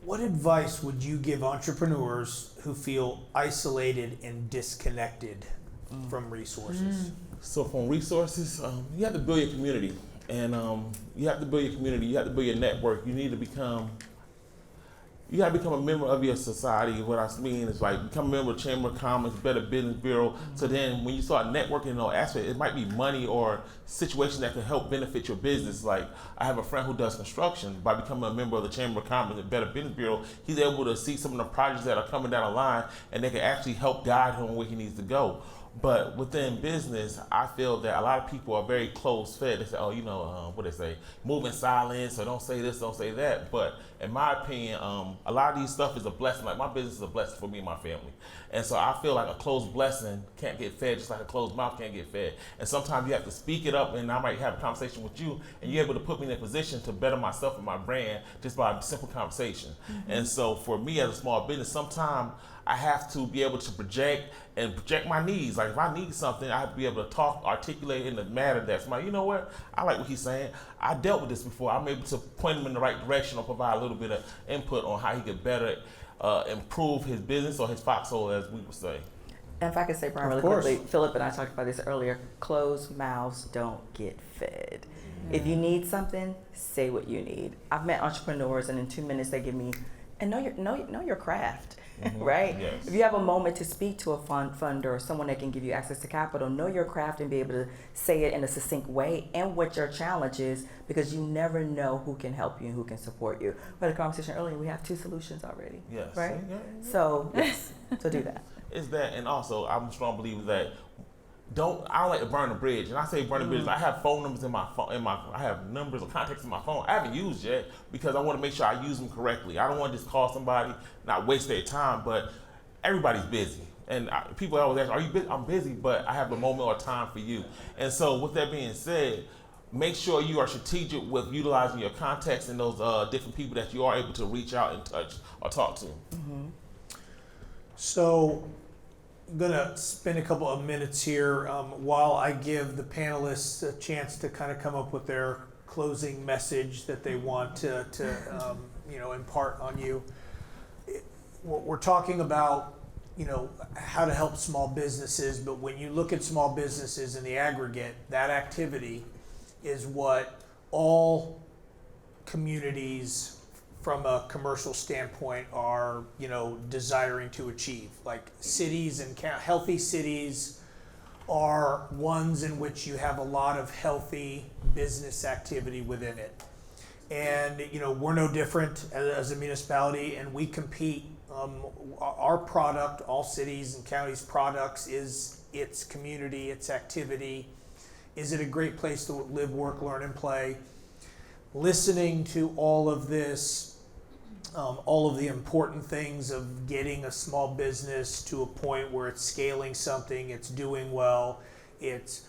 what advice would you give entrepreneurs who feel isolated and disconnected from resources? So from resources, you have to build your community, and you have to build your community. You have to build your network. You need to become. You got to become a member of your society. What I mean is like become a member of Chamber of Commerce, Better Business Bureau. So then when you start networking in all aspects, it might be money or situations that can help benefit your business. Like I have a friend who does construction. By becoming a member of the Chamber of Commerce and Better Business Bureau, he's able to see some of the projects that are coming down the line, and they can actually help guide him where he needs to go. But within business, I feel that a lot of people are very close-fed. They say, oh, what they say, move in silence, or don't say this, don't say that. But in my opinion, a lot of these stuff is a blessing. Like my business is a blessing for me and my family. And so I feel like a closed blessing can't get fed, just like a closed mouth can't get fed. And sometimes you have to speak it up, and I might have a conversation with you, and you're able to put me in a position to better myself and my brand just by a simple conversation. And so for me as a small business, sometimes I have to be able to project my needs. Like if I need something, I have to be able to talk, articulate in a manner that's like, you know what? I like what he's saying. I dealt with this before. I'm able to point him in the right direction or provide a little bit of input on how he could better improve his business or his foxhole, as we would say. And if I could say, Brian, really quickly, Philip and I talked about this earlier, closed mouths don't get fed. If you need something, say what you need. I've met entrepreneurs, and in 2 minutes they give me, and know your craft. Right? Yes. If you have a moment to speak to a funder or someone that can give you access to capital, know your craft and be able to say it in a succinct way and what your challenge is, because you never know who can help you and who can support you. We had a conversation earlier, we have 2 solutions already. Yes. Right? Yeah. So, yes, so do that. It's that, and also I'm a strong believer that I don't like to burn a bridge. And I say burn a bridge, I have phone numbers in my phone, I have numbers of contacts in my phone I haven't used yet, because I want to make sure I use them correctly. I don't want to just call somebody, not waste their time, but everybody's busy. And people always ask, are you busy? I'm busy, but I have a moment or time for you. And so with that being said, make sure you are strategic with utilizing your contacts and those different people that you are able to reach out and touch or talk to. So I'm going to spend a couple of minutes here while I give the panelists a chance to kind of come up with their closing message that they want to impart on you. We're talking about, how to help small businesses, but when you look at small businesses in the aggregate, that activity is what all communities from a commercial standpoint are, desiring to achieve. Like cities and healthy cities are ones in which you have a lot of healthy business activity within it. And, we're no different as a municipality, and we compete. Our product, all cities and counties' products, is its community, its activity. Is it a great place to live, work, learn, and play? Listening to all of this, all of the important things of getting a small business to a point where it's scaling something, it's doing well, it's,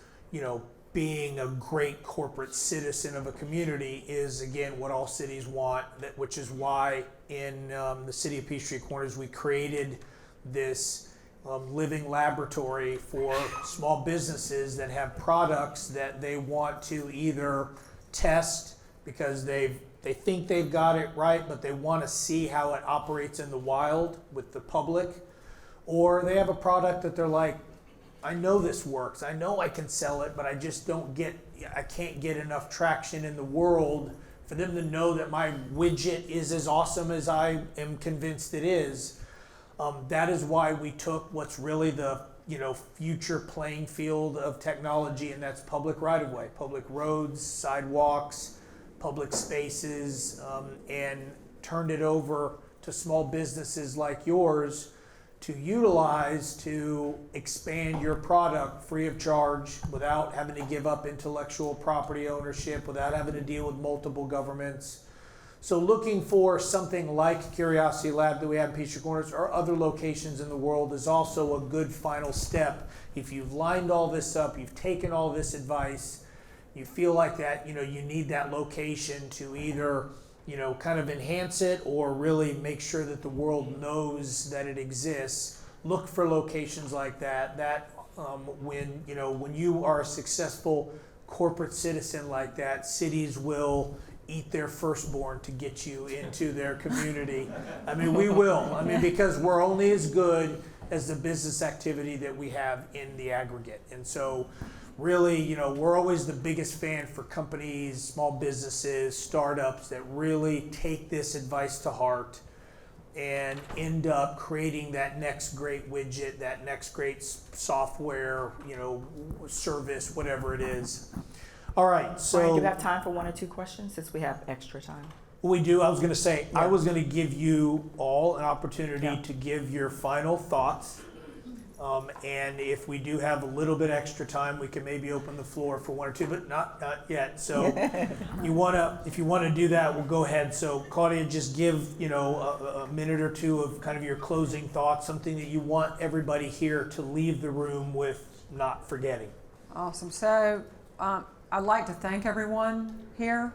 being a great corporate citizen of a community is, again, what all cities want, which is why in the city of Peachtree Corners we created this living laboratory for small businesses that have products that they want to either test because they think they've got it right, but they want to see how it operates in the wild with the public, or they have a product that they're like, I know this works, I know I can sell it, but I just I can't get enough traction in the world for them to know that my widget is as awesome as I am convinced it is. That is why we took what's really the future playing field of technology, and that's public right-of-way, public roads, sidewalks, public spaces, and turned it over to small businesses like yours to utilize to expand your product free of charge without having to give up intellectual property ownership, without having to deal with multiple governments. So looking for something like Curiosity Lab that we have in Peachtree Corners or other locations in the world is also a good final step. If you've lined all this up, you've taken all this advice, you feel like that, you need that location to either kind of enhance it or really make sure that the world knows that it exists. Look for locations like that. When you are a successful corporate citizen like that, cities will eat their firstborn to get you into their community. I mean, we will. I mean, because we're only as good as the business activity that we have in the aggregate. And so really, we're always the biggest fan for companies, small businesses, startups that really take this advice to heart and end up creating that next great widget, that next great software, service, whatever it is. All right, so Brian, do you have time for one or two questions since we have extra time? we do. I was going to say, Yeah. I was going to give you all an opportunity Yeah. to give your final thoughts. And if we do have a little bit extra time, we can maybe open the floor for one or two, but not yet. So if you want to do that, we'll go ahead. So Claudia, just give a minute or two of kind of your closing thoughts, something that you want everybody here to leave the room with not forgetting. Awesome. So I'd like to thank everyone here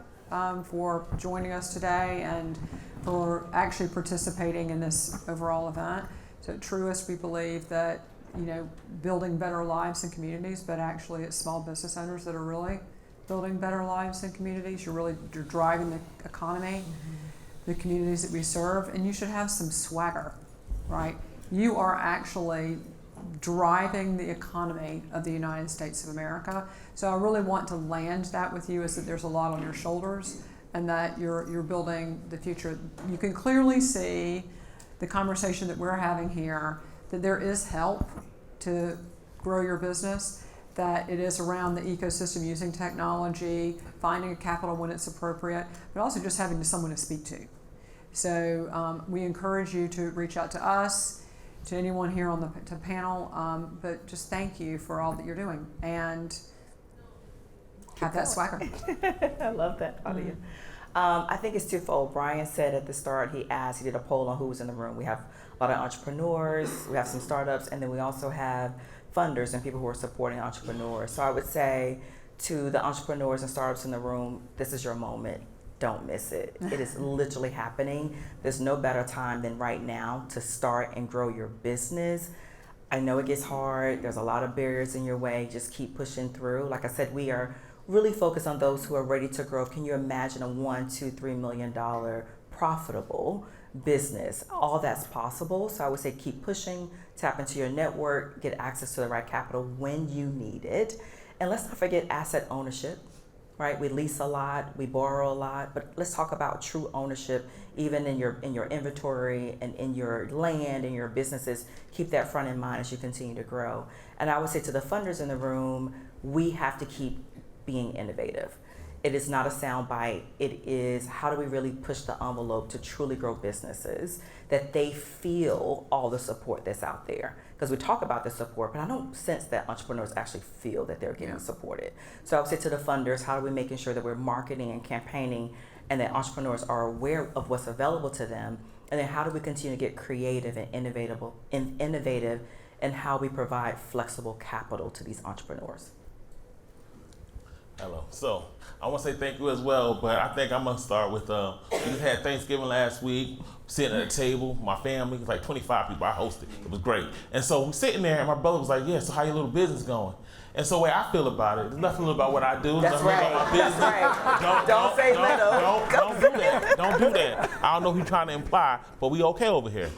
for joining us today and for actually participating in this overall event. So at Truist, we believe that building better lives and communities, but actually it's small business owners that are really building better lives and communities. You're driving the economy, the communities that we serve, and you should have some swagger, right? You are actually driving the economy of the United States of America. So I really want to land that with you, is that there's a lot on your shoulders and that you're building the future. You can clearly see the conversation that we're having here, that there is help to grow your business, that it is around the ecosystem using technology, finding a capital when it's appropriate, but also just having someone to speak to. So we encourage you to reach out to us, to anyone here on the panel, but just thank you for all that you're doing and have that swagger. I love that, Claudia. I think it's twofold. Brian said at the start, he did a poll on who was in the room. We have a lot of entrepreneurs, we have some startups, and then we also have funders and people who are supporting entrepreneurs. So I would say to the entrepreneurs and startups in the room, this is your moment. Don't miss it. It is literally happening. There's no better time than right now to start and grow your business. I know it gets hard. There's a lot of barriers in your way. Just keep pushing through. Like I said, we are really focused on those who are ready to grow. Can you imagine a $1, $2, $3 million profitable business? All that's possible. So I would say keep pushing, tap into your network, get access to the right capital when you need it. And let's not forget asset ownership, right? We lease a lot, we borrow a lot, but let's talk about true ownership, even in your inventory and in your land and your businesses. Keep that front in mind as you continue to grow. And I would say to the funders in the room, we have to keep being innovative. It is not a soundbite. It is how do we really push the envelope to truly grow businesses that they feel all the support that's out there. Because we talk about the support, but I don't sense that entrepreneurs actually feel that they're getting supported. So I would say to the funders, how are we making sure that we're marketing and campaigning and that entrepreneurs are aware of what's available to them? And then how do we continue to get creative and innovative in how we provide flexible capital to these entrepreneurs? Hello. So I want to say thank you as well, but I think I'm gonna start with we just had Thanksgiving last week, sitting at a table, my family, it was like 25 people. I hosted. It was great. And so we're sitting there, and my brother was like, "Yeah, so how your little business going?" And so the way I feel about it, there's nothing about what I do. That's nothing right. about my business. That's right. Don't say little. Don't do that. Don't do that. I don't know who you're trying to imply, but we okay over here.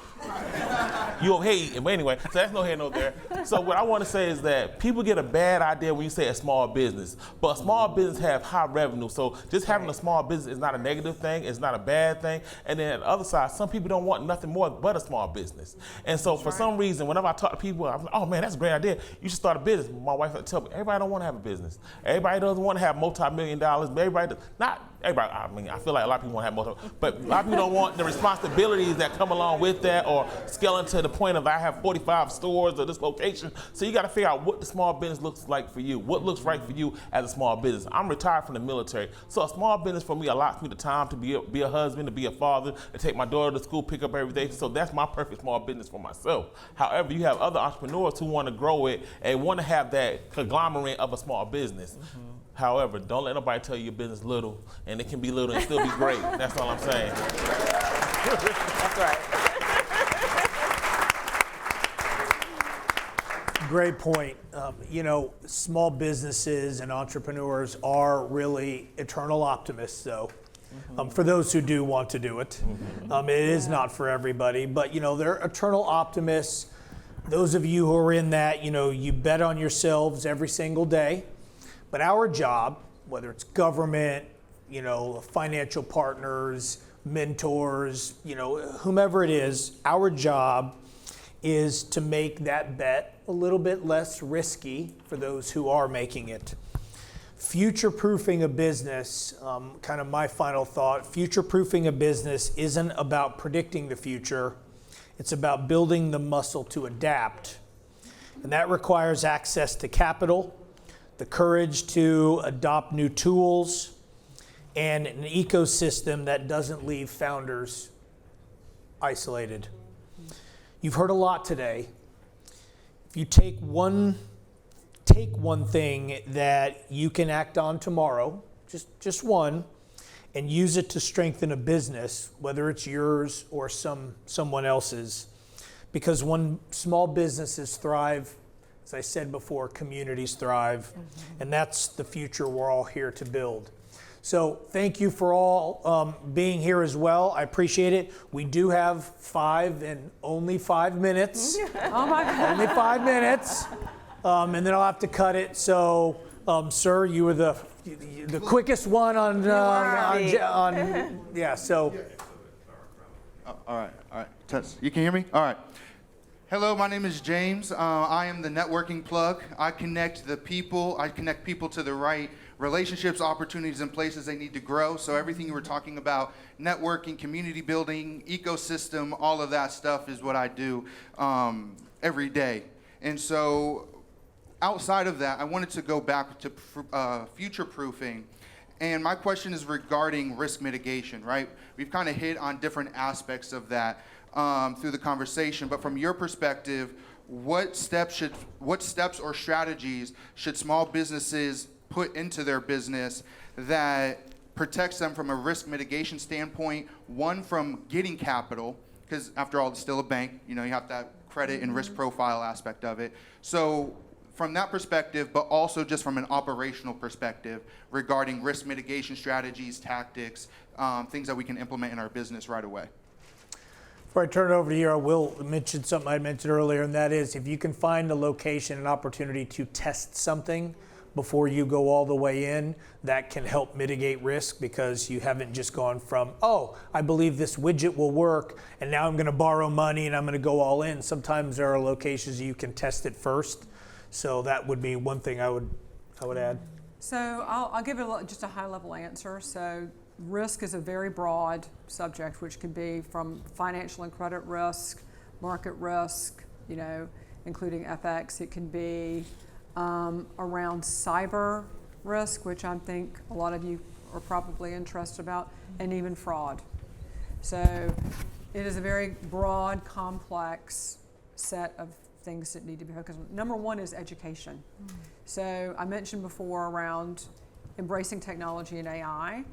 You okay? But anyway, so that's no here, no there. So what I want to say is that people get a bad idea when you say a small business, but a small business have high revenue. So just having a small business is not a negative thing. It's not a bad thing. And then on the other side, some people don't want nothing more but a small business. And so for some reason, whenever I talk to people, I'm like, "Oh man, that's a great idea. You should start a business." My wife would tell me, everybody don't want to have a business. Everybody doesn't want to have multi-million dollars. Everybody, not everybody. I mean, I feel like a lot of people want to have multi, but a lot of people don't want the responsibilities that come along with that, or scaling to the point of I have 45 stores or this location. So you got to figure out what the small business looks like for you. What looks right for you as a small business. I'm retired from the military, so a small business for me allows me the time to be a husband, to be a father, to take my daughter to school, pick up every day. So that's my perfect small business for myself. However, you have other entrepreneurs who want to grow it and want to have that conglomerate of a small business. Mm-hmm. However, don't let nobody tell you your business little, and it can be little and still be great. That's all I'm saying. That's right. Great point. Small businesses and entrepreneurs are really eternal optimists, though. For those who do want to do it. It is not for everybody, but they're eternal optimists. Those of you who are in that, you bet on yourselves every single day. But our job, whether it's government, financial partners, mentors, whomever it is, our job is to make that bet a little bit less risky for those who are making it. Future-proofing a business, kind of my final thought, future-proofing a business isn't about predicting the future. It's about building the muscle to adapt. And that requires access to capital, the courage to adopt new tools, and an ecosystem that doesn't leave founders isolated. You've heard a lot today. If you take one thing that you can act on tomorrow, just one, and use it to strengthen a business, whether it's yours or someone else's. Because when small businesses thrive, as I said before, communities thrive, and that's the future we're all here to build. So thank you for all being here as well. I appreciate it. We do have 5 and only 5 minutes. Oh my God. Only 5 minutes, and then I'll have to cut it. So, sir, you were the quickest one on yeah. So. All right. Test. You can hear me? All right. Hello, my name is James. I am the networking plug. I connect people to the right relationships, opportunities, and places they need to grow. So everything you were talking about, networking, community building, ecosystem, all of that stuff is what I do every day. And so outside of that, I wanted to go back to future-proofing. And my question is regarding risk mitigation, right? We've kind of hit on different aspects of that through the conversation, but from your perspective, what steps or strategies should small businesses put into their business that protects them from a risk mitigation standpoint? One, from getting capital, because after all, it's still a bank. You have that credit and risk profile aspect of it. So from that perspective, but also just from an operational perspective regarding risk mitigation strategies, tactics, things that we can implement in our business right away. Before I turn it over to you, I will mention something I mentioned earlier, and that is if you can find a location, an opportunity to test something before you go all the way in, that can help mitigate risk, because you haven't just gone from, I believe this widget will work, and now I'm going to borrow money and I'm going to go all in. Sometimes there are locations you can test it first. So that would be one thing I would add. So I'll give it just a high-level answer. So risk is a very broad subject, which can be from financial and credit risk, market risk, including FX. It can be around cyber risk, which I think a lot of you are probably interested about, and even fraud. So it is a very broad, complex set of things that need to be focused on. Number one is education. So I mentioned before around embracing technology and AI.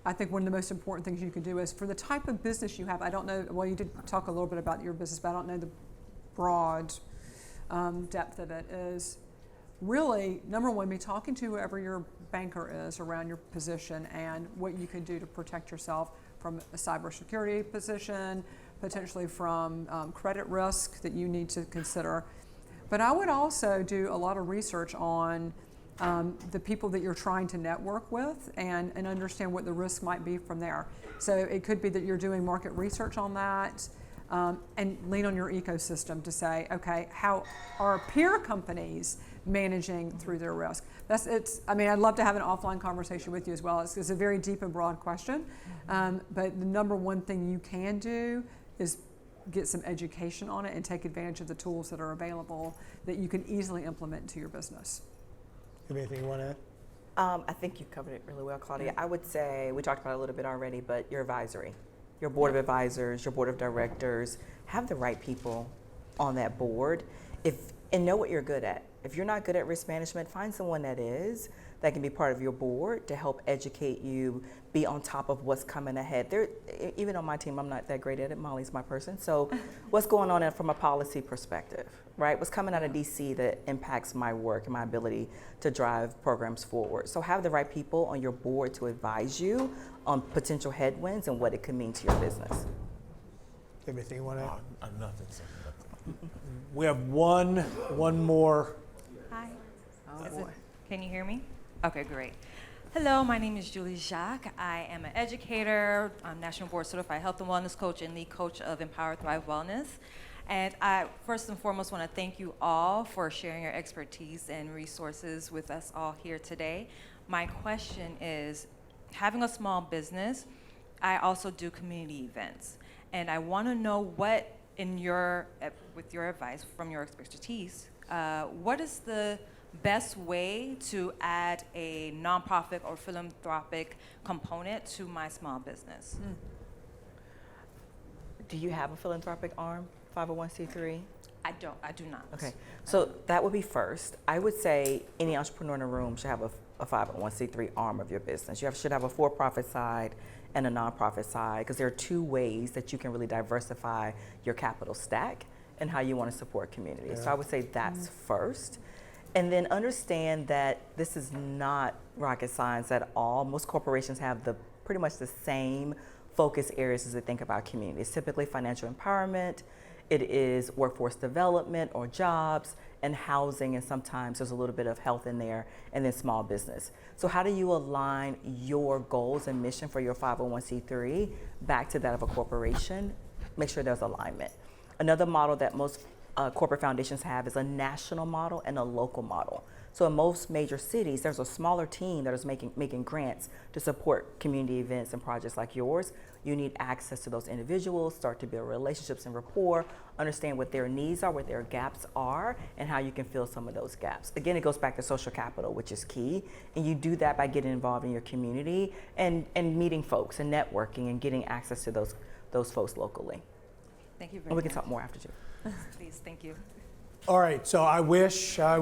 I think one of the most important things you can do is for the type of business you have, I don't know, well, you did talk a little bit about your business, but I don't know the broad depth of it, is really, number one, be talking to whoever your banker is around your position and what you can do to protect yourself from a cybersecurity position, potentially from credit risk that you need to consider. But I would also do a lot of research on the people that you're trying to network with and understand what the risk might be from there. So it could be that you're doing market research on that and lean on your ecosystem to say, okay, how are peer companies managing through their risk? I mean, I'd love to have an offline conversation with you as well. It's a very deep and broad question. But the number one thing you can do is get some education on it and take advantage of the tools that are available that you can easily implement into your business. Have anything you want to add? I think you covered it really well, Claudia. I would say, we talked about it a little bit already, but your advisory, your board of advisors, your board of directors, have the right people on that board and know what you're good at. If you're not good at risk management, find someone that is, that can be part of your board to help educate you, be on top of what's coming ahead. Even on my team, I'm not that great at it. Molly's my person. So what's going on from a policy perspective, right? What's coming out of DC that impacts my work and my ability to drive programs forward. So have the right people on your board to advise you on potential headwinds and what it could mean to your business. Anything you want to add? Nothing, sir. We have one more. Hi. Oh, Is boy. Can you hear me? Okay, great. Hello, my name is Julie Jacques. I am an educator, I'm National Board Certified Health and Wellness Coach and lead coach of Empower Thrive Wellness. And I first and foremost want to thank you all for sharing your expertise and resources with us all here today. My question is, having a small business, I also do community events. And I want to know what, with your advice from your expertise, what is the best way to add a nonprofit or philanthropic component to my small business? Do you have a philanthropic arm, 501c3? I do not. Okay, so that would be first. I would say any entrepreneur in the room should have a 501c3 arm of your business. You should have a for-profit side and a nonprofit side, because there are two ways that you can really diversify your capital stack and how you want to support communities. So I would say that's first. And then understand that this is not rocket science at all. Most corporations have pretty much the same focus areas as they think about communities. Typically financial empowerment, it is workforce development or jobs, and housing, and sometimes there's a little bit of health in there, and then small business. So how do you align your goals and mission for your 501c3 back to that of a corporation? Make sure there's alignment. Another model that most corporate foundations have is a national model and a local model. So in most major cities, there's a smaller team that is making grants to support community events and projects like yours. You need access to those individuals, start to build relationships and rapport, understand what their needs are, what their gaps are, and how you can fill some of those gaps. Again, it goes back to social capital, which is key. And you do that by getting involved in your community and meeting folks and networking and getting access to those folks locally. Thank you very And we much. can talk more after too. Please, thank you. All right, so I wish, but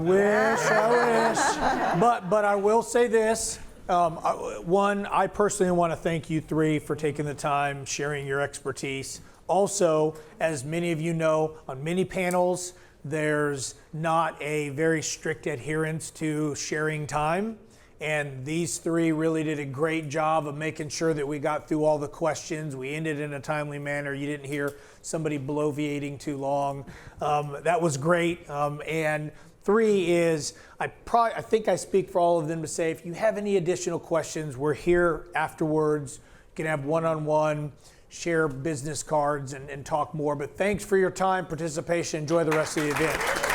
I will say this. One, I personally want to thank you three for taking the time, sharing your expertise. Also, as many of you know, on many panels, there's not a very strict adherence to sharing time. And these three really did a great job of making sure that we got through all the questions. We ended in a timely manner. You didn't hear somebody bloviating too long. That was great. And three is, I think I speak for all of them to say, if you have any additional questions, we're here afterwards. You can have one-on-one, share business cards and talk more. But thanks for your time, participation. Enjoy the rest of the event.